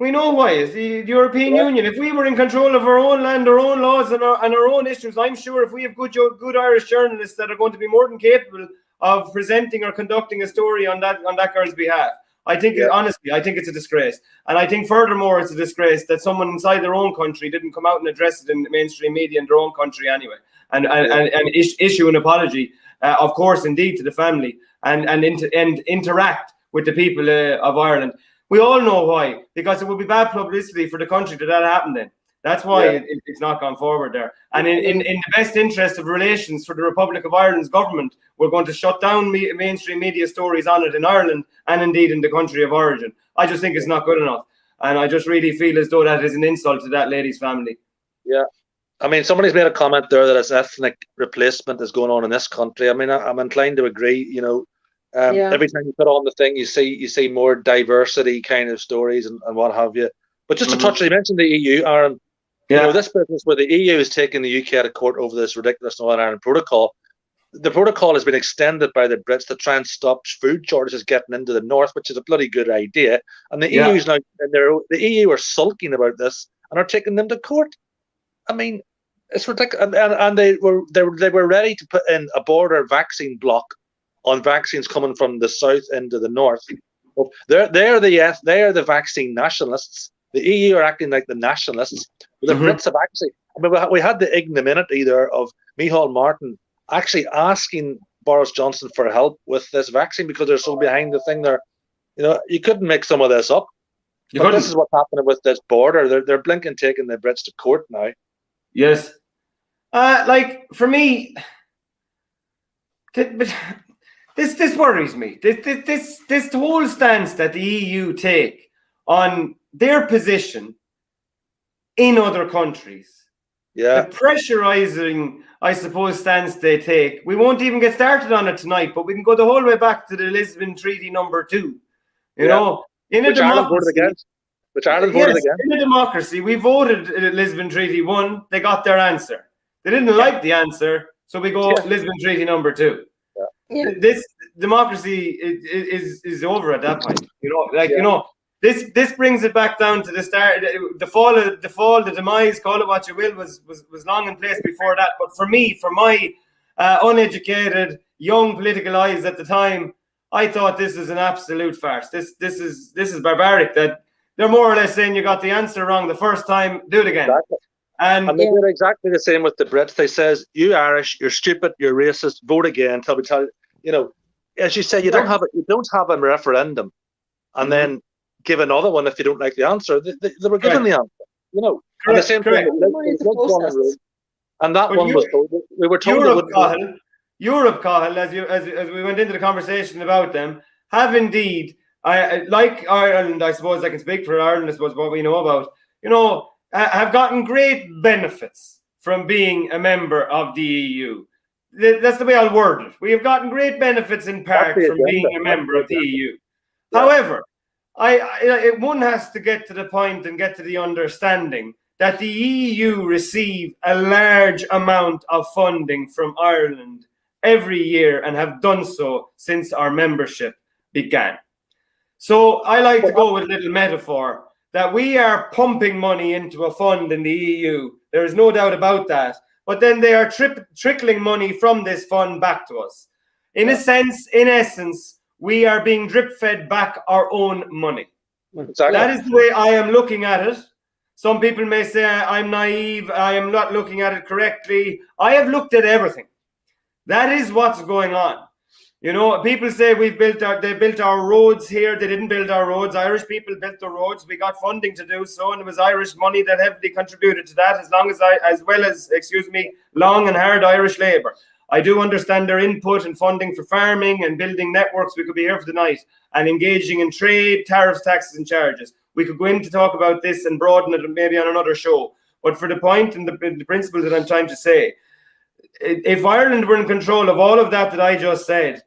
We know why. It's the European Union. If we were in control of our own land, our own laws, and our own issues, I'm sure if we have good Irish journalists that are going to be more than capable of presenting or conducting a story on that girl's behalf. I think, honestly, I think it's a disgrace. And I think, furthermore, it's a disgrace that someone inside their own country didn't come out and address it in the mainstream media in their own country anyway, and issue an apology, of course, indeed, to the family, and interact with the people of Ireland. We all know why, because it would be bad publicity for the country that happened in. That's why it's not gone forward there. And in the best interest of relations for the Republic of Ireland's government, we're going to shut down mainstream media stories on it in Ireland and indeed in the country of origin. I just think it's not good enough. And I just really feel as though that is an insult to that lady's family.
Yeah. I mean, somebody's made a comment there that ethnic replacement is going on in this country. I mean, I'm inclined to agree, you know. Every time you put on the thing, you see more diversity kind of stories and what have you. But just to touch, you mentioned the EU, Aaron. You know, this business where the EU is taking the UK to court over this ridiculous Northern Ireland protocol. The protocol has been extended by the Brits to try and stop food shortages getting into the north, which is a bloody good idea. And the EU is now, the EU are sulking about this and are taking them to court. I mean, it's ridiculous. And they were ready to put in a border vaccine block on vaccines coming from the south into the north. They're the vaccine nationalists. The EU are acting like the nationalists. The Brits have actually, I mean, we had the ignominy there of Micheál Martin actually asking Boris Johnson for help with this vaccine because they're so behind the thing there. You know, you couldn't make some of this up. But this is what's happening with this border. They're blinking taking the Brits to court now.
Yes. Like, for me, this worries me. This whole stance that the EU take on their position in other countries. The pressurizing, I suppose, stance they take. We won't even get started on it tonight, but we can go the whole way back to the Lisbon Treaty number 2. You know, in a democracy.
Which Ireland voted against.
In a democracy, we voted Lisbon Treaty 1. They got their answer. They didn't like the answer, so we go Lisbon Treaty number 2. This democracy is over at that point. You know, like you know. This brings it back down to the start. The demise, call it what you will, was long in place before that. But for me, for my uneducated young political eyes at the time, I thought this is an absolute farce. This is barbaric. That they're more or less saying you got the answer wrong the first time, do it again.
Exactly. And they did exactly the same with the Brits. They says, "You Irish, you're stupid, you're racist. Vote again." Tell you, you know, as you say, you don't have a referendum, and then give another one if you don't like the answer. They were given the answer, you know. And the same thing. And that one was told. We were told
Europe, Cahill, as we went into the conversation about them, have indeed, like Ireland, I suppose I can speak for Ireland, I suppose what we know about, you know, have gotten great benefits from being a member of the EU. That's the way I'll word it. We have gotten great benefits in part from being a member of the EU. However, one has to get to the point and get to the understanding that the EU receive a large amount of funding from Ireland every year and have done so since our membership began. So I like to go with a little metaphor that we are pumping money into a fund in the EU. There is no doubt about that. But then they are trickling money from this fund back to us. In a sense, in essence, we are being drip-fed back our own money. Exactly. That is the way I am looking at it. Some people may say I'm naive, I am not looking at it correctly. I have looked at everything. That is what's going on. You know, people say they built our roads here. They didn't build our roads. Irish people built the roads. We got funding to do so, and it was Irish money that heavily contributed to that, as well as long and hard Irish labour. I do understand their input and funding for farming and building networks. We could be here for the night, and engaging in trade, tariffs, taxes and charges. We could go in to talk about this and broaden it maybe on another show. But for the point and the principle that I'm trying to say, if Ireland were in control of all of that I just said,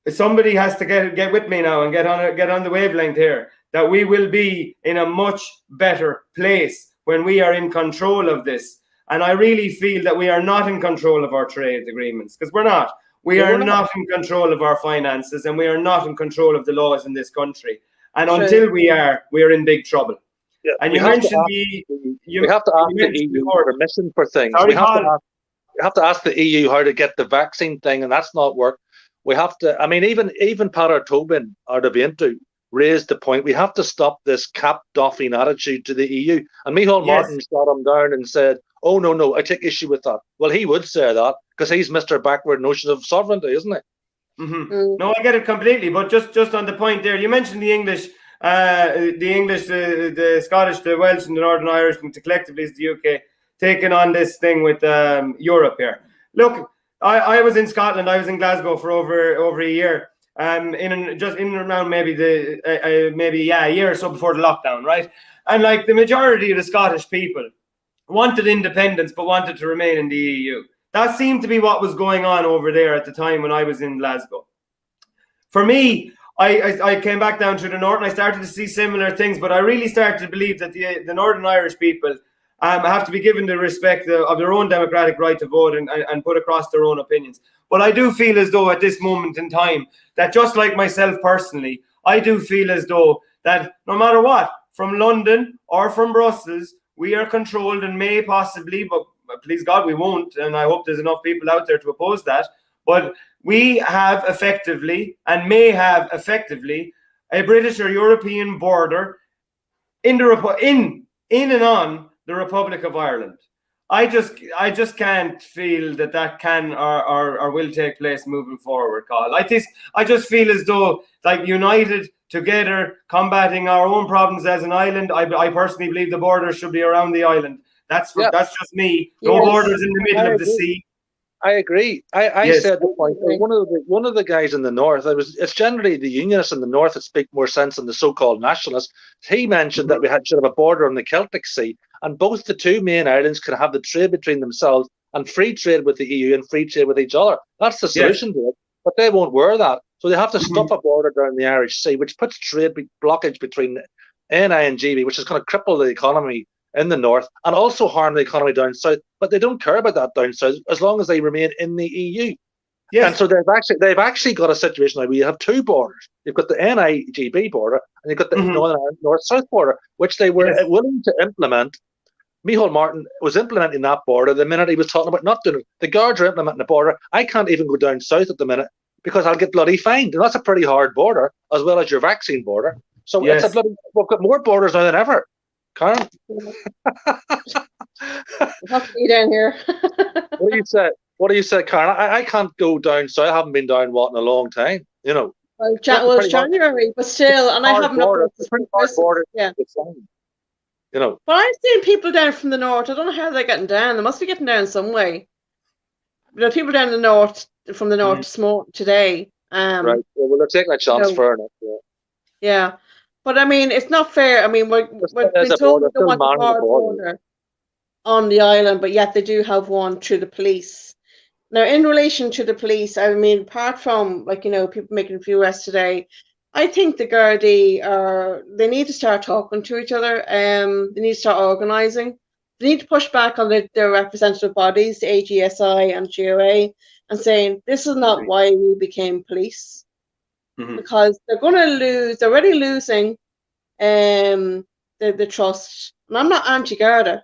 somebody has to get with me now and get on the wavelength here, that we will be in a much better place when we are in control of this. And I really feel that we are not in control of our trade agreements, because we're not. We are not in control of our finances, and we are not in control of the laws in this country. And until we are in big trouble.
Yeah,
And you mentioned we
have to ask the EU for permission for things. We have to ask the EU how to get the vaccine thing, and that's not work. We have to. I mean, even Peadar Tobin out of Intu raised the point. We have to stop this cap doffing attitude to the EU. And Micheál Martin shot him down and said, "Oh no, I take issue with that." Well, he would say that because he's Mr. Backward notion of sovereignty, isn't he?
Mm-hmm. No, I get it completely. But just on the point there, you mentioned the English, the Scottish, the Welsh, and the Northern Irish, and collectively is the UK taking on this thing with Europe here. Look, I was in Scotland. I was in Glasgow for over a year. In and around maybe a year or so before the lockdown, right? And like the majority of the Scottish people wanted independence, but wanted to remain in the EU. That seemed to be what was going on over there at the time when I was in Glasgow. For me, I came back down to the north and I started to see similar things, but I really started to believe that the Northern Irish people have to be given the respect of their own democratic right to vote and put across their own opinions. But I do feel as though at this moment in time that just like myself personally, I do feel as though that no matter what, from London or from Brussels, we are controlled and may possibly, but please God, we won't. And I hope there's enough people out there to oppose that. But we have effectively and may have effectively a British or European border in and on the Republic of Ireland. I just can't feel that can or will take place moving forward, Carl. I just feel as though like united together, combating our own problems as an island. I personally believe the border should be around the island. That's just me. No borders in the middle of the sea.
I agree. I said the point. One of the guys in the north. It's generally the unionists in the north that speak more sense than the so-called nationalists. He mentioned that we should have a border on the Celtic Sea, and both the two main islands can have the trade between themselves and free trade with the EU and free trade with each other. That's the solution to it. But they won't wear that, so they have to stop a border down the Irish Sea, which puts trade blockage between NI and GB, which is going to cripple the economy in the north and also harm the economy down south. But they don't care about that down south as long as they remain in the EU. Yes. And so they've actually got a situation where we have two borders. You've got the NI-GB border and you've got the Northern Ireland North-South border, which they were willing to implement. Micheál Martin was implementing that border the minute he was talking about not doing it. The Guards are implementing the border. I can't even go down south at the minute because I'll get bloody fined. And that's a pretty hard border, as well as your vaccine border. So it's a bloody, we've got more borders now than ever. Karen?
Have to be down here.
What do you say, Karen? I can't go down south. I haven't been down in a long time. You know.
Well, it's January, but still, and I haven't
border. It's pretty hard border.
Yeah.
You know.
But I've seen people down from the north. I don't know how they're getting down. They must be getting down some way. You know, people down in the north, from the north today.
Right. Well, they're taking a chance for it.
Yeah. But I mean, it's not fair. I mean, we're being told we don't want a hard border on the island, but yet they do have one through the police. Now, in relation to the police, I mean, apart from people making a few arrests today, I think the Gardaí they need to start talking to each other. They need to start organising. They need to push back on their representative bodies, the AGSI and GOA, and saying this is not why we became police. Because they're going to lose. They're already losing the trust. And I'm not anti-Garda.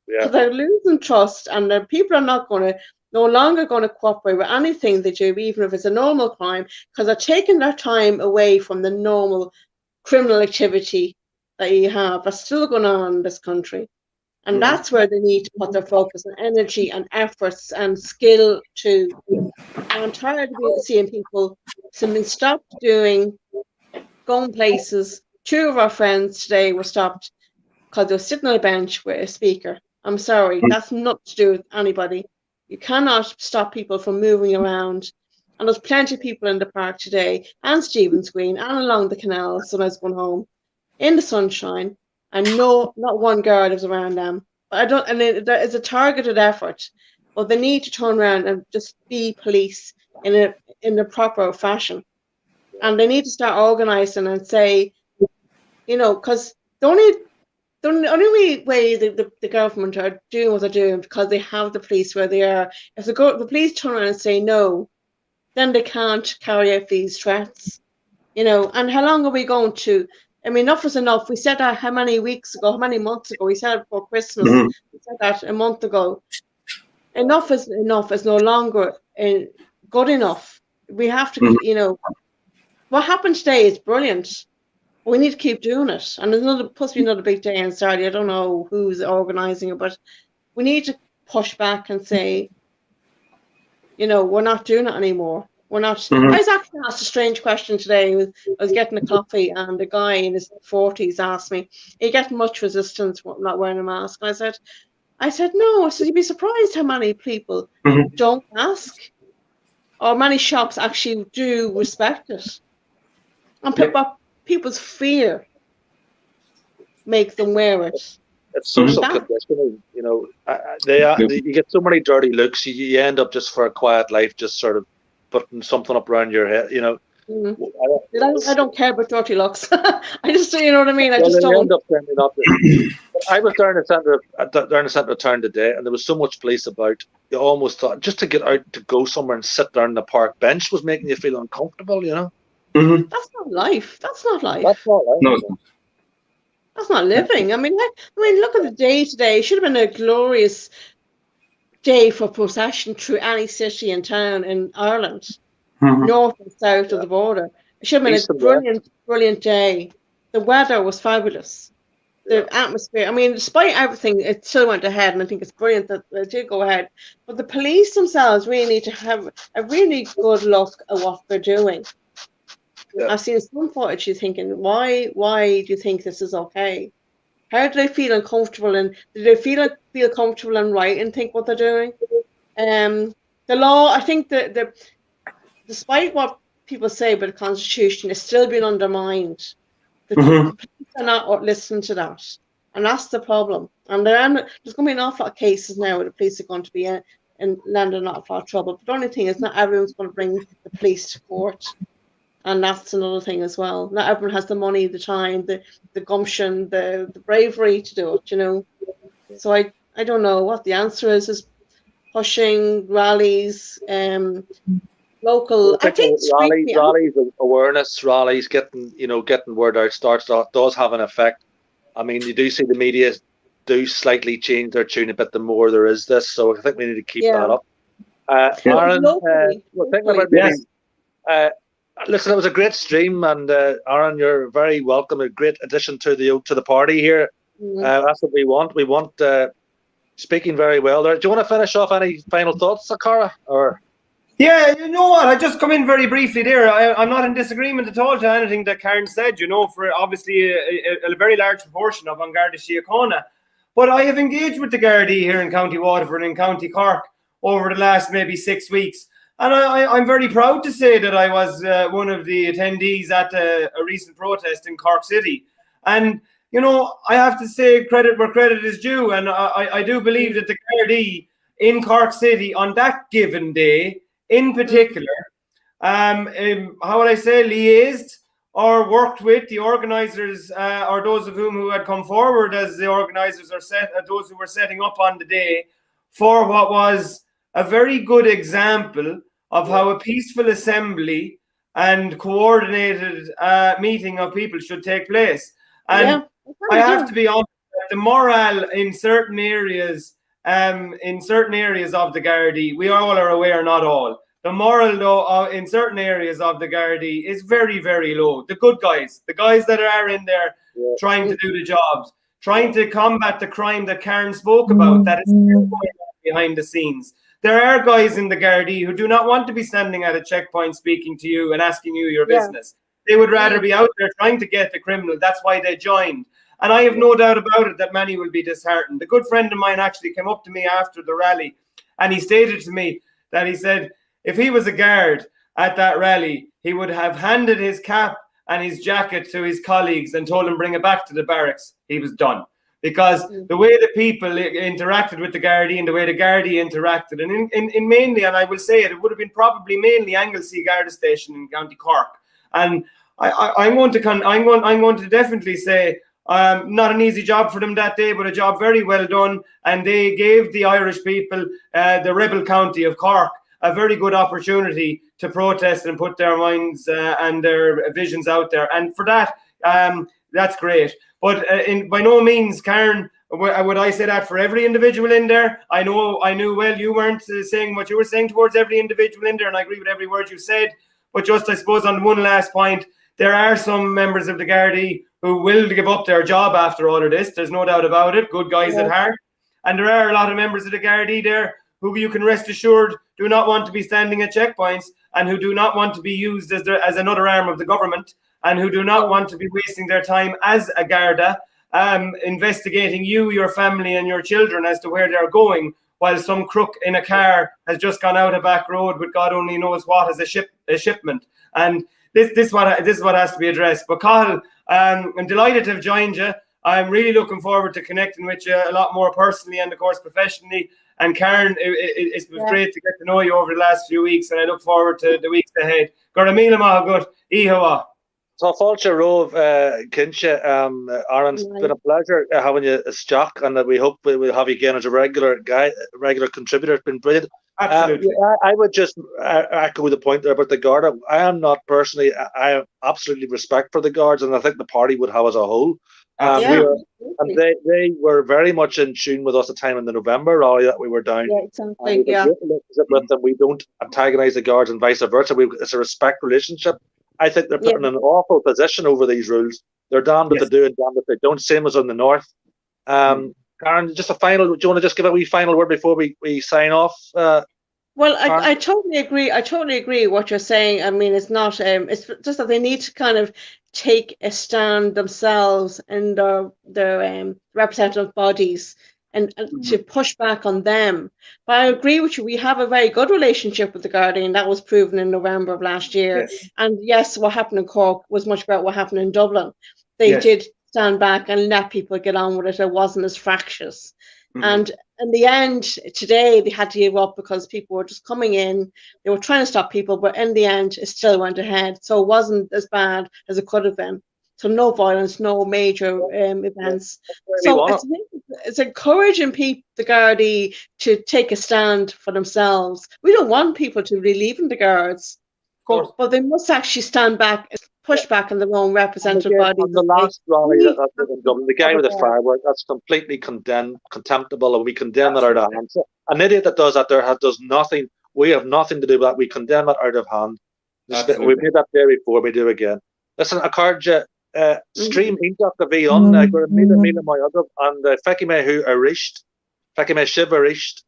Yeah. They're losing trust, and the people are no longer going to cooperate with anything they do, even if it's a normal crime, because they're taking their time away from the normal criminal activity that you have that's still going on in this country. And that's where they need to put their focus and energy and efforts and skill to. I'm tired of seeing people simply stop going places. Two of our friends today were stopped because they were sitting on a bench with a speaker. I'm sorry, that's nothing to do with anybody. You cannot stop people from moving around. And there's plenty of people in the park today, and Stephen's Green, and along the canals when I was going home, in the sunshine. And not one guard was around them. But there is a targeted effort. But they need to turn around and just be police in a proper fashion. And they need to start organising and say, because the only way the government are doing what they're doing because they have the police where they are. If the police turn around and say no, then they can't carry out these threats. And how long are we going to I mean, enough is enough. We said that how many months ago? We said it before Christmas. We said that a month ago. Enough is no longer good enough. We have to, you know, what happened today is brilliant. We need to keep doing it. And there's supposed to be another big day on Saturday. I don't know who's organising it, but we need to push back and say, you know, we're not doing it anymore. We're not. I was actually asked a strange question today. I was getting a coffee, and a guy in his 40s asked me, "Are you getting much resistance for not wearing a mask?" And I said, no. I said, you'd be surprised how many people don't ask, or many shops actually do respect it. And people's fear makes them wear it.
It's social conditioning, you know. You get so many dirty looks. You end up just for a quiet life, just sort of putting something up around your head, you know.
I don't care about dirty looks. I just, you know what I mean. I just don't.
End up up I was down in the centre of town today, and there was so much police about. You almost thought just to get out to go somewhere and sit down on the park bench was making you feel uncomfortable, you know.
That's not life. That's not life.
That's not life.
No.
That's not living. I mean, look at the day today. It should have been a glorious day for procession through any city and town in Ireland, north and south of the border. It should have been a brilliant day. The weather was fabulous. The atmosphere. I mean, despite everything, it still went ahead, and I think it's brilliant that it did go ahead. But the police themselves really need to have a really good look at what they're doing. Yeah. I've seen some footage. You're thinking, why do you think this is okay? How do they feel uncomfortable, and do they feel comfortable and right and think what they're doing? The law, I think that despite what people say about the Constitution, is still being undermined. The police are not listening to that, and that's the problem. And there's going to be an awful lot of cases now where the police are going to be in land in an awful lot of trouble. But the only thing is, not everyone's going to bring the police to court. And that's another thing as well. Not everyone has the money, the time, the gumption, the bravery to do it, you know. So I don't know what the answer is pushing rallies, local. I think
rallies, awareness rallies, getting word out does have an effect. I mean, you do see the media do slightly change their tune a bit the more there is this. So I think we need to keep that up. Aaron, listen, it was a great stream, and Aaron, you're very welcome. A great addition to the party here. That's what we want. We want speaking very well there. Do you want to finish off any final thoughts, Sakara? Or
yeah, you know what? I just come in very briefly there. I'm not in disagreement at all to anything that Karen said. You know, for obviously a very large proportion of An Garda Síochána. But I have engaged with the Gardaí here in County Waterford and County Cork over the last maybe 6 weeks. And I'm very proud to say that I was one of the attendees at a recent protest in Cork City. And, you know, I have to say credit where credit is due. And I do believe that the Gardaí in Cork City on that given day, in particular, how would I say, liaised or worked with the organisers or those of whom who had come forward as the organisers or those who were setting up on the day for what was a very good example of how a peaceful assembly and coordinated meeting of people should take place. And I have to be honest, the morale in certain areas of the Gardaí, we all are aware, not all. The moral, though, in certain areas of the Gardaí is very, very low. The good guys, the guys that are in there trying to do the jobs, trying to combat the crime that Karen spoke about, that is going on behind the scenes. There are guys in the Gardaí who do not want to be standing at a checkpoint speaking to you and asking you your business. They would rather be out there trying to get the criminal. That's why they joined. And I have no doubt about it that many will be disheartened. A good friend of mine actually came up to me after the rally, and he stated to me that he said if he was a guard at that rally, he would have handed his cap and his jacket to his colleagues and told them bring it back to the barracks. He was done. Because the way the people interacted with the Gardaí and the way the Gardaí interacted, and in mainly, and I will say it would have been probably mainly Anglesey Garda Station in County Cork. And I'm going to definitely say not an easy job for them that day, but a job very well done. And they gave the Irish people, the rebel county of Cork, a very good opportunity to protest and put their minds and their visions out there. And for that, that's great. But by no means, Karen, would I say that for every individual in there. I knew well you weren't saying what you were saying towards every individual in there, and I agree with every word you said. But just, I suppose, on one last point, there are some members of the Gardaí who will give up their job after all of this. There's no doubt about it. Good guys at heart. And there are a lot of members of the Gardaí there who you can rest assured do not want to be standing at checkpoints, and who do not want to be used as another arm of the government, and who do not want to be wasting their time as a Garda investigating you, your family and your children as to where they're going, while some crook in a car has just gone out a back road with God only knows what as a shipment. And this is what has to be addressed. But Cathal, I'm delighted to have joined you. I'm really looking forward to connecting with you a lot more personally and, of course, professionally. And Karen, it was great to get to know you over the last few weeks, and I look forward to the weeks ahead. Garamila Mahagut, Ihawa.
So, Fulcher Rove, Kincha, Aaron, it's been a pleasure having you as Jock, and we hope we'll have you again as a regular contributor. It's been brilliant.
Absolutely.
I would just echo the point there about the Garda. I am not personally, I have absolutely respect for the Guards, and I think the party would have as a whole. They were very much in tune with us at the time in the November rally that we were down.
Yeah, exactly.
With them, we don't antagonize the Guards and vice versa. It's a respect relationship. I think they're put in an awful position over these rules. They're damned if they do and damned if they don't. Same as in the north. Karen, just a final. Do you want to just give a wee final word before we sign off?
Well, I totally agree. I totally agree with what you're saying. I mean, it's not. It's just that they need to kind of take a stand themselves in their representative bodies and to push back on them. But I agree with you. We have a very good relationship with the Gardaí, and that was proven in November of last year.
Yes.
And yes, what happened in Cork was much about what happened in Dublin. They did stand back and let people get on with it. It wasn't as fractious. And in the end, today, they had to give up because people were just coming in. They were trying to stop people, but in the end, it still went ahead. So it wasn't as bad as it could have been. So no violence, no major events. So it's encouraging people, the Gardaí, to take a stand for themselves. We don't want people to be leaving the Guards.
Of course.
But they must actually stand back, push back on their own representative bodies.
On the last rally the guy with the firework, that's completely contemptible, and we condemn that out of hand. So an idiot that does that does nothing. We have nothing to do with that. We condemn that out of hand. We've made that there before, we do again. Listen, I card you. Stream Intak a bhí an gur míle mai agam an feici mé hu a richt, feici mé sib a richt.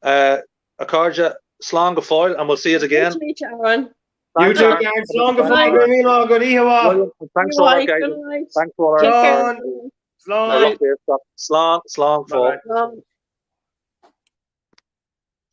A cardja slán go fáil, and we'll see it again.
Nice to meet you, Aaron.
You too, guys. Slán go fáil, míle good Ihawa.
Thanks all, guys. Thanks for all.
Slán.
Slán fáil.